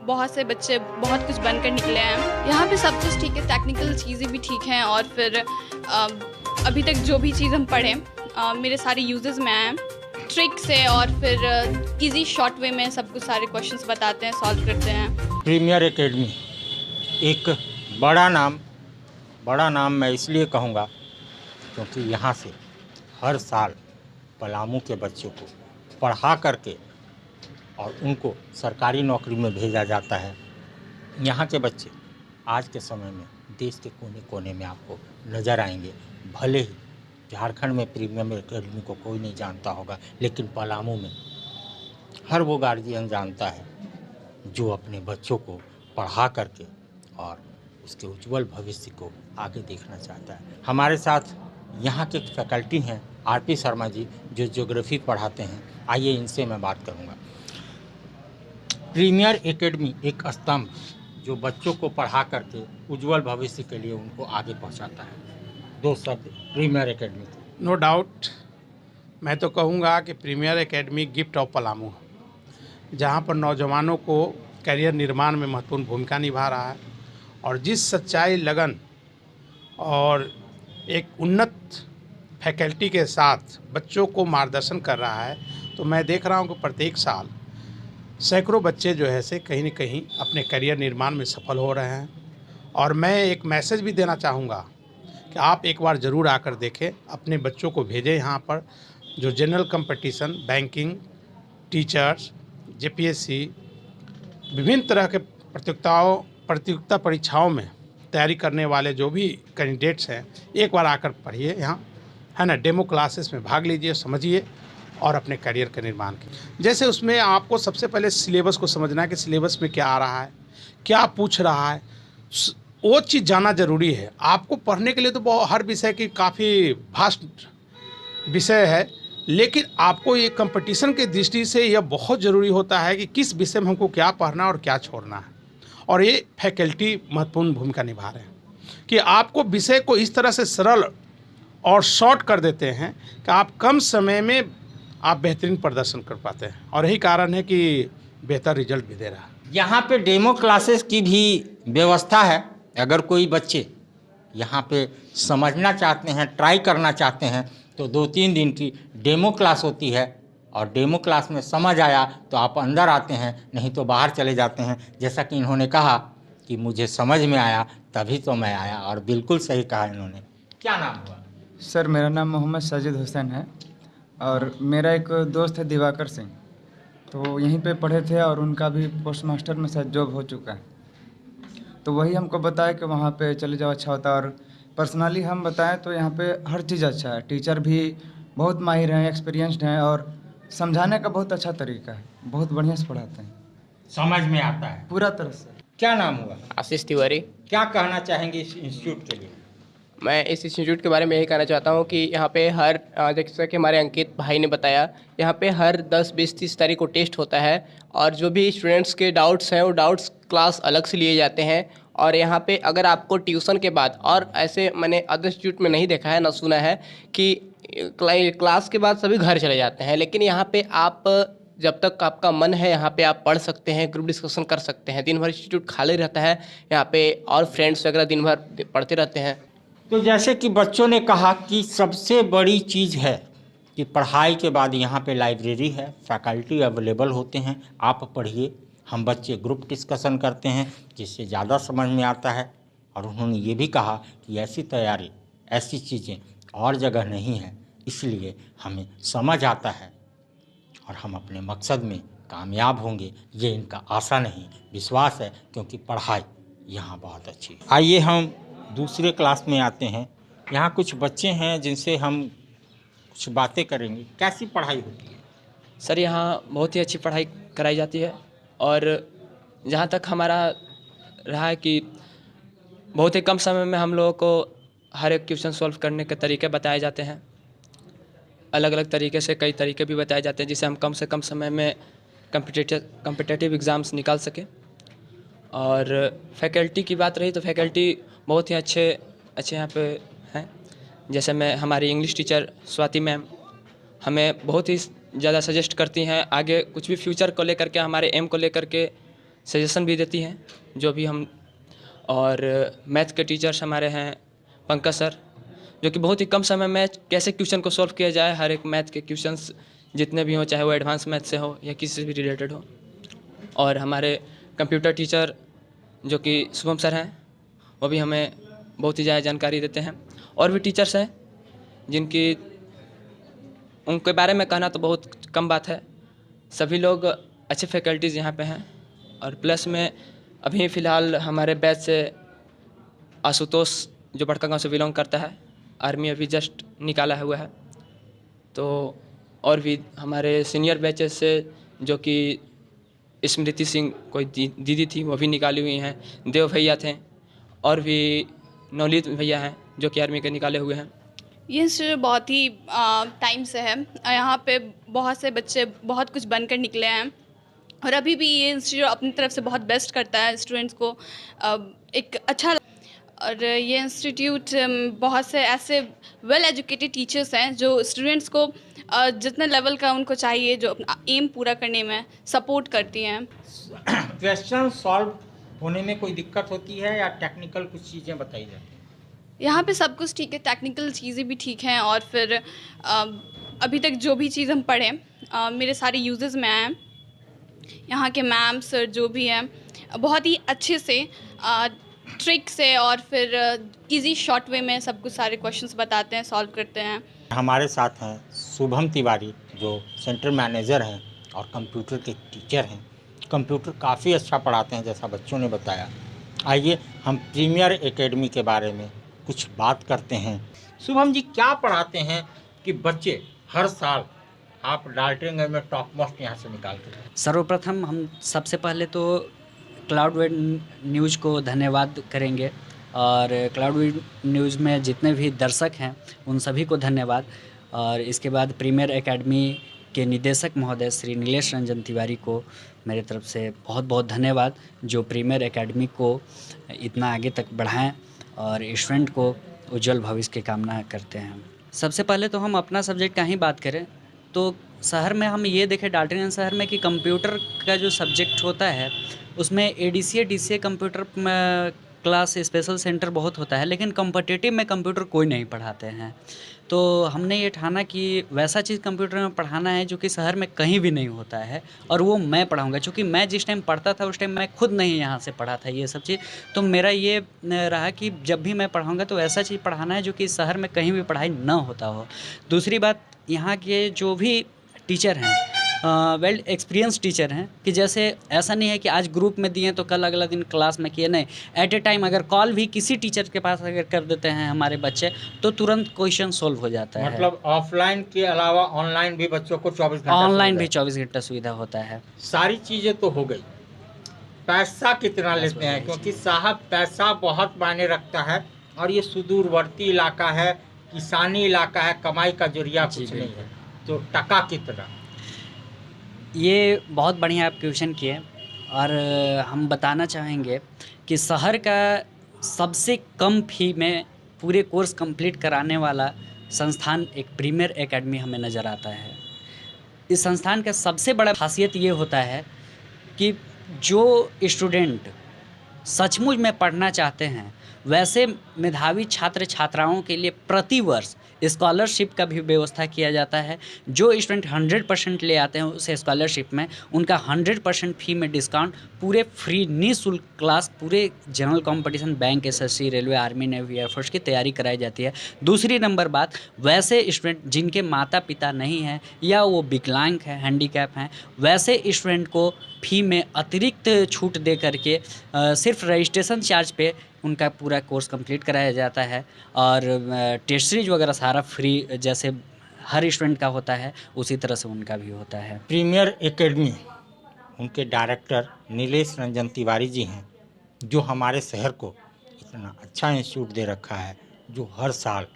बहुत से बच्चे बहुत कुछ बनकर निकले हैं। यहाँ पे सब कुछ ठीक है, टेक्निकल चीज़ें भी ठीक हैं और फिर अभी तक जो भी चीज़ हम पढ़ें मेरे सारे यूजेस में आए हैं। ट्रिक से और फिर इजी शॉर्ट वे में सब कुछ सारे क्वेश्चंस बताते हैं, सॉल्व करते हैं। प्रीमियर एकेडमी एक बड़ा नाम मैं इसलिए कहूँगा क्योंकि यहाँ से हर साल पलामू के बच्चों को पढ़ा करके और उनको सरकारी नौकरी में भेजा जाता है। यहाँ के बच्चे आज के समय में देश के कोने कोने में आपको नज़र आएंगे। भले ही झारखंड में प्रीमियर एकेडमी को कोई नहीं जानता होगा, लेकिन पलामू में हर वो गार्जियन जानता है जो अपने बच्चों को पढ़ा करके और उसके उज्जवल भविष्य को आगे देखना चाहता है। हमारे साथ यहाँ के फैकल्टी हैं आरपी शर्मा जी, जो ज्योग्राफी पढ़ाते हैं। आइए इनसे मैं बात करूँगा। प्रीमियर एकेडमी एक स्तंभ जो बच्चों को पढ़ा करके उज्जवल भविष्य के लिए उनको आगे पहुँचाता है। दो शब्द प्रीमियर एकेडमी। नो डाउट मैं तो कहूँगा कि premier academy gift of Palamu, जहाँ पर नौजवानों को करियर निर्माण में महत्वपूर्ण भूमिका निभा रहा है और जिस सच्चाई, लगन और एक उन्नत फैकल्टी के साथ बच्चों को मार्गदर्शन कर रहा है, तो मैं देख रहा हूँ कि प्रत्येक साल सैकड़ों बच्चे जो है से कहीं न कहीं अपने करियर निर्माण में सफल हो रहे हैं। और मैं एक मैसेज भी देना चाहूँगा कि आप एक बार ज़रूर आकर देखें, अपने बच्चों को भेजें यहाँ पर, जो general competition, banking, teachers, JPSC, विभिन्न तरह के प्रतियोगिता परीक्षाओं में तैयारी करने वाले जो भी कैंडिडेट्स हैं, एक बार आकर पढ़िए यहाँ, है ना। डेमो क्लासेस में भाग लीजिए, समझिए और अपने करियर का निर्माण कीजिए। जैसे उसमें आपको सबसे पहले सिलेबस को समझना है कि सिलेबस में क्या आ रहा है, क्या पूछ रहा है, वो चीज़ जानना ज़रूरी है। आपको पढ़ने के लिए तो हर विषय की काफ़ी वास्ट विषय है, लेकिन आपको ये कंपटीशन के दृष्टि से यह बहुत ज़रूरी होता है कि किस विषय में हमको क्या पढ़ना और क्या छोड़ना है। और ये फैकल्टी महत्वपूर्ण भूमिका निभा रहे हैं कि आपको विषय को इस तरह से सरल और शॉर्ट कर देते हैं कि आप कम समय में आप बेहतरीन प्रदर्शन कर पाते हैं, और यही कारण है कि बेहतर रिजल्ट भी दे रहा है। यहाँ पे डेमो क्लासेस की भी व्यवस्था है। अगर कोई बच्चे यहाँ पे समझना चाहते हैं, ट्राई करना चाहते हैं, तो 2-3 दिन की डेमो क्लास होती है और डेमो क्लास में समझ आया तो आप अंदर आते हैं, नहीं तो बाहर चले जाते हैं। जैसा कि इन्होंने कहा कि मुझे समझ में आया तभी तो मैं आया, और बिल्कुल सही कहा इन्होंने। क्या नाम हुआ? सर मेरा नाम मोहम्मद साजिद हुसैन है और मेरा एक दोस्त है दिवाकर सिंह, तो यहीं पे पढ़े थे और उनका भी पोस्ट मास्टर में शायद जॉब हो चुका है। तो वही हमको बताया कि वहाँ पे चले जाओ, अच्छा होता है। और पर्सनली हम बताएं तो यहाँ पे हर चीज़ अच्छा है, टीचर भी बहुत माहिर हैं, एक्सपीरियंस्ड हैं और समझाने का बहुत अच्छा तरीका है, बहुत बढ़िया से पढ़ाते हैं, समझ में आता है पूरा तरह से। क्या नाम हुआ? आशीष तिवारी। क्या कहना चाहेंगे इस इंस्टीट्यूट के लिए? मैं इस इंस्टीट्यूट के बारे में यही कहना चाहता हूँ कि यहाँ पे हर जैसा कि हमारे अंकित भाई ने बताया, यहाँ पे हर 10, 20, 30 तारीख को टेस्ट होता है और जो भी स्टूडेंट्स के डाउट्स हैं वो डाउट्स क्लास अलग से लिए जाते हैं। और यहाँ पे अगर आपको ट्यूशन के बाद, और ऐसे मैंने अदर इंस्टीट्यूट में नहीं देखा है ना सुना है कि क्लास के बाद सभी घर चले जाते हैं, लेकिन यहाँ पे आप जब तक आपका मन है यहाँ पे आप पढ़ सकते हैं, ग्रुप डिस्कशन कर सकते हैं। दिन भर इंस्टीट्यूट खाली रहता है यहाँ पे और फ्रेंड्स वगैरह दिन भर पढ़ते रहते हैं। तो जैसे कि बच्चों ने कहा कि सबसे बड़ी चीज़ है कि पढ़ाई के बाद यहाँ पे लाइब्रेरी है, फैकल्टी अवेलेबल होते हैं, आप पढ़िए। हम बच्चे ग्रुप डिस्कशन करते हैं जिससे ज़्यादा समझ में आता है। और उन्होंने ये भी कहा कि ऐसी तैयारी, ऐसी चीज़ें और जगह नहीं है, इसलिए हमें समझ आता है और हम अपने मकसद में कामयाब होंगे, ये इनका आशा नहीं विश्वास है, क्योंकि पढ़ाई यहाँ बहुत अच्छी है। आइए हम दूसरे क्लास में आते हैं। यहाँ कुछ बच्चे हैं जिनसे हम कुछ बातें करेंगे। कैसी पढ़ाई होती है? सर यहाँ बहुत ही अच्छी पढ़ाई कराई जाती है और जहाँ तक हमारा रहा है कि बहुत ही कम समय में हम लोगों को हर एक क्वेश्चन सॉल्व करने के तरीके बताए जाते हैं। अलग अलग तरीके से कई तरीके भी बताए जाते हैं जिससे हम कम से कम समय में कम्पिटिटिव एग्ज़ाम्स निकाल सकें। और फैकल्टी की बात रही तो फैकल्टी बहुत ही अच्छे यहाँ पे हैं। जैसे मैं हमारी इंग्लिश टीचर स्वाति मैम हमें बहुत ही ज़्यादा सजेस्ट करती हैं, आगे कुछ भी फ्यूचर को लेकर के, हमारे एम को लेकर के सजेशन भी देती हैं जो भी हम। और मैथ के टीचर्स हमारे हैं पंकज सर, जो कि बहुत ही कम समय में कैसे क्वेश्चन को सॉल्व किया जाए, हर एक मैथ के क्वेश्चंस जितने भी हों, चाहे वो एडवांस मैथ से हो या किसी से भी रिलेटेड हो। और हमारे कंप्यूटर टीचर जो कि शुभम सर हैं, वो भी हमें बहुत ही ज़्यादा जानकारी देते हैं। और भी टीचर्स हैं जिनकी उनके बारे में कहना तो बहुत कम बात है। सभी लोग अच्छे फैकल्टीज़ यहाँ पे हैं। और प्लस में अभी फ़िलहाल हमारे बैच से आशुतोष जो बड़का गांव से बिलोंग करता है, आर्मी अभी जस्ट निकाला हुआ है। तो और भी हमारे सीनियर बैचेस से जो कि स्मृति सिंह कोई दीदी थी, वो भी निकाली हुई हैं। देव भैया थे और भी नवनीत भैया हैं जो कि आर्मी के निकाले हुए हैं। ये इंस्टीट्यूट बहुत ही टाइम से है। यहाँ पे बहुत से बच्चे बहुत कुछ बनकर निकले हैं और अभी भी ये इंस्टीट्यूट अपनी तरफ से बहुत बेस्ट करता है स्टूडेंट्स को एक अच्छा। और ये इंस्टीट्यूट बहुत से ऐसे वेल एजुकेटेड टीचर्स हैं जो स्टूडेंट्स को जितने लेवल का उनको चाहिए, जो अपना एम पूरा करने में सपोर्ट करती हैं। क्वेश्चन सॉल्व होने में कोई दिक्कत होती है या टेक्निकल कुछ चीज़ें बताई जाती हैं? यहाँ पे सब कुछ ठीक है, टेक्निकल चीज़ें भी ठीक हैं और फिर अभी तक जो भी चीज़ हम पढ़े मेरे सारे यूजेस में आए हैं। यहाँ के मैम सर जो भी हैं बहुत ही अच्छे से ट्रिक से और फिर इजी शॉर्ट वे में सब कुछ सारे क्वेश्चंस बताते हैं, सॉल्व करते हैं। हमारे साथ हैं शुभम तिवारी जो सेंटर मैनेजर हैं और कंप्यूटर के टीचर हैं। कंप्यूटर काफ़ी अच्छा पढ़ाते हैं जैसा बच्चों ने बताया। आइए हम प्रीमियर एकेडमी के बारे में कुछ बात करते हैं। शुभम जी, क्या पढ़ाते हैं कि बच्चे हर साल आप डाल्टनगंज में टॉप मोस्ट यहाँ से निकालते हैं? सर्वप्रथम हम सबसे पहले तो क्लाउडवेड न्यूज़ को धन्यवाद करेंगे और क्लाउडवेड न्यूज़ में जितने भी दर्शक हैं उन सभी को धन्यवाद। और इसके बाद प्रीमियर एकेडमी के निदेशक महोदय श्री नीलेश रंजन तिवारी को मेरे तरफ से बहुत बहुत धन्यवाद, जो प्रीमियर एकेडमी को इतना आगे तक बढ़ाएं और स्टूडेंट को उज्जवल भविष्य की कामना करते हैं। सबसे पहले तो हम अपना सब्जेक्ट का ही बात करें तो शहर में हम ये देखें डाल्टनगंज शहर में कि कंप्यूटर का जो सब्जेक्ट होता है उसमें ADCA DCA computer class special centre बहुत होता है, लेकिन कॉम्पिटिटिव में कंप्यूटर कोई नहीं पढ़ाते हैं। तो हमने ये ठाना कि वैसा चीज़ कंप्यूटर में पढ़ाना है जो कि शहर में कहीं भी नहीं होता है और वो मैं पढ़ाऊँगा। क्योंकि मैं जिस टाइम पढ़ता था उस टाइम मैं खुद नहीं यहाँ से पढ़ा था ये सब चीज़, तो मेरा ये रहा कि जब भी मैं पढ़ाऊँगा तो ऐसा चीज़ पढ़ाना है जो कि शहर में कहीं भी पढ़ाई ना होता हो। दूसरी बात, यहाँ के जो भी टीचर हैं वेल एक्सपीरियंस टीचर हैं कि जैसे ऐसा नहीं है कि आज ग्रुप में दिए तो कल अगला दिन क्लास में किए, नहीं, एट ए टाइम अगर कॉल भी किसी टीचर के पास अगर कर देते हैं हमारे बच्चे तो तुरंत क्वेश्चन सोल्व हो जाता है। मतलब ऑफलाइन के अलावा ऑनलाइन भी बच्चों को 24 घंटा ऑनलाइन भी 24 घंटा सुविधा होता है। सारी चीज़ें तो हो गई, पैसा कितना लेते हैं? क्योंकि साहब पैसा बहुत मायने रखता है और ये सुदूरवर्ती इलाका है, किसानी इलाका है, कमाई का जरिया कुछ नहीं है, तो टका कितना? ये बहुत बढ़िया आप क्वेश्चन किए और हम बताना चाहेंगे कि शहर का सबसे कम फी में पूरे कोर्स कंप्लीट कराने वाला संस्थान एक प्रीमियर एकेडमी हमें नज़र आता है। इस संस्थान का सबसे बड़ा खासियत ये होता है कि जो स्टूडेंट सचमुच में पढ़ना चाहते हैं वैसे मेधावी छात्र छात्राओं के लिए प्रतिवर्ष स्कॉलरशिप का भी व्यवस्था किया जाता है। जो स्टूडेंट 100% ले आते हैं उस स्कॉलरशिप में उनका 100% फ़ी में डिस्काउंट, पूरे फ्री निःशुल्क क्लास, पूरे general competition, bank, SSC, railway, army, navy, air force की तैयारी कराई जाती है। दूसरी नंबर बात, वैसे स्टूडेंट जिनके माता पिता नहीं हैं या वो विकलांग हैं, हैंडीकैप हैं, वैसे स्टूडेंट को फ़ी में अतिरिक्त छूट दे करके सिर्फ रजिस्ट्रेशन चार्ज पे उनका पूरा कोर्स कंप्लीट कराया जाता है और टेस्ट सीरीज वगैरह सारा फ्री जैसे हर स्टूडेंट का होता है उसी तरह से उनका भी होता है। प्रीमियर एकेडमी, उनके डायरेक्टर नीलेश रंजन तिवारी जी हैं जो हमारे शहर को इतना अच्छा इंस्टीट्यूट दे रखा है, जो हर साल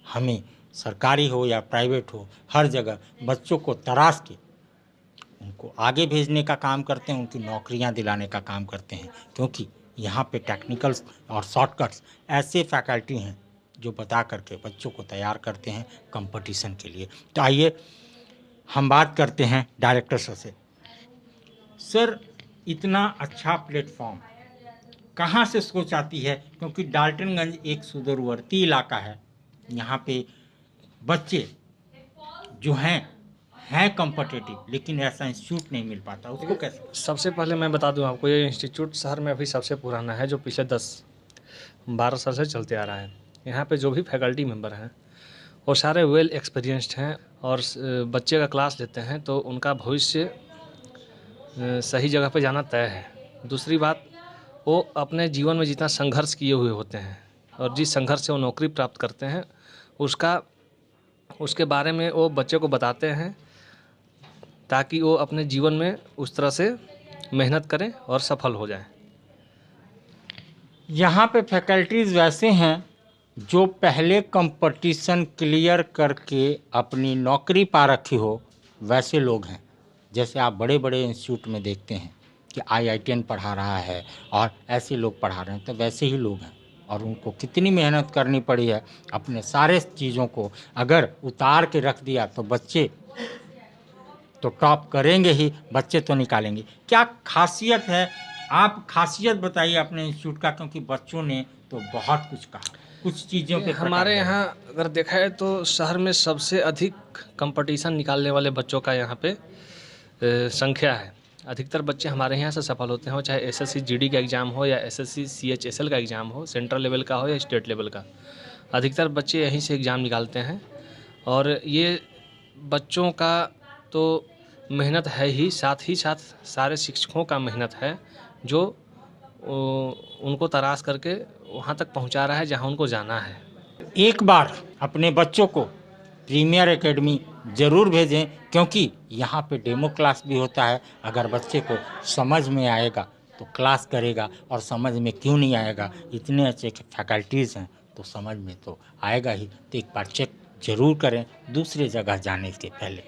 हमें सरकारी हो या प्राइवेट हो हर जगह बच्चों को तराश के उनको आगे भेजने का काम करते हैं, उनकी नौकरियां दिलाने का काम करते हैं। क्योंकि यहाँ पे टेक्निकल्स और शॉर्टकट्स ऐसे फैकल्टी हैं जो बता करके बच्चों को तैयार करते हैं कंपटीशन के लिए। तो आइए हम बात करते हैं डायरेक्टर सर से। सर, इतना अच्छा प्लेटफॉर्म कहाँ से सोच आती है, क्योंकि डाल्टनगंज एक सुदूरवर्ती इलाका है। यहाँ पे बच्चे जो हैं कॉम्पिटिटिव, लेकिन ऐसा इंस्टीट्यूट नहीं मिल पाता, उसको कैसे? सबसे पहले मैं बता दूं आपको, ये इंस्टीट्यूट शहर में अभी सबसे पुराना है, जो पिछले 10-12 साल से चलते आ रहा है। यहाँ पे जो भी फैकल्टी मेंबर हैं वो सारे वेल एक्सपीरियंस्ड हैं और बच्चे का क्लास लेते हैं तो उनका भविष्य सही जगह पे जाना तय है। दूसरी बात, वो अपने जीवन में जितना संघर्ष किए हुए होते हैं और जिस संघर्ष से वो नौकरी प्राप्त करते हैं उसके बारे में वो बच्चे को बताते हैं, ताकि वो अपने जीवन में उस तरह से मेहनत करें और सफल हो जाएं। यहाँ पे फैकल्टीज़ वैसे हैं जो पहले कंपटीशन क्लियर करके अपनी नौकरी पा रखी हो, वैसे लोग हैं। जैसे आप बड़े बड़े इंस्टीट्यूट में देखते हैं कि IITN पढ़ा रहा है और ऐसे लोग पढ़ा रहे हैं, तो वैसे ही लोग हैं। और उनको कितनी मेहनत करनी पड़ी है, अपने सारे चीज़ों को अगर उतार के रख दिया तो बच्चे तो टॉप करेंगे ही, बच्चे तो निकालेंगे। क्या खासियत है, आप खासियत बताइए अपने इंस्टीट्यूट का, क्योंकि बच्चों ने तो बहुत कुछ कहा, कुछ चीज़ों पे हमारे यहाँ अगर देखा है तो शहर में सबसे अधिक कंपटीशन निकालने वाले बच्चों का यहाँ पे संख्या है। अधिकतर बच्चे हमारे यहाँ से सफल होते हैं, चाहे SSC GD का एग्ज़ाम हो या SSC CHSL का एग्ज़ाम हो, सेंट्रल लेवल का हो या स्टेट लेवल का। अधिकतर बच्चे यहीं से एग्ज़ाम निकालते हैं और ये बच्चों का तो मेहनत है ही, साथ ही साथ सारे शिक्षकों का मेहनत है जो उनको तराश करके वहाँ तक पहुँचा रहा है जहाँ उनको जाना है। एक बार अपने बच्चों को प्रीमियर एकेडमी ज़रूर भेजें, क्योंकि यहाँ पे डेमो क्लास भी होता है। अगर बच्चे को समझ में आएगा तो क्लास करेगा, और समझ में क्यों नहीं आएगा, इतने अच्छे फैकल्टीज़ हैं तो समझ में तो आएगा ही। तो एक बार चेक ज़रूर करें दूसरे जगह जाने के पहले।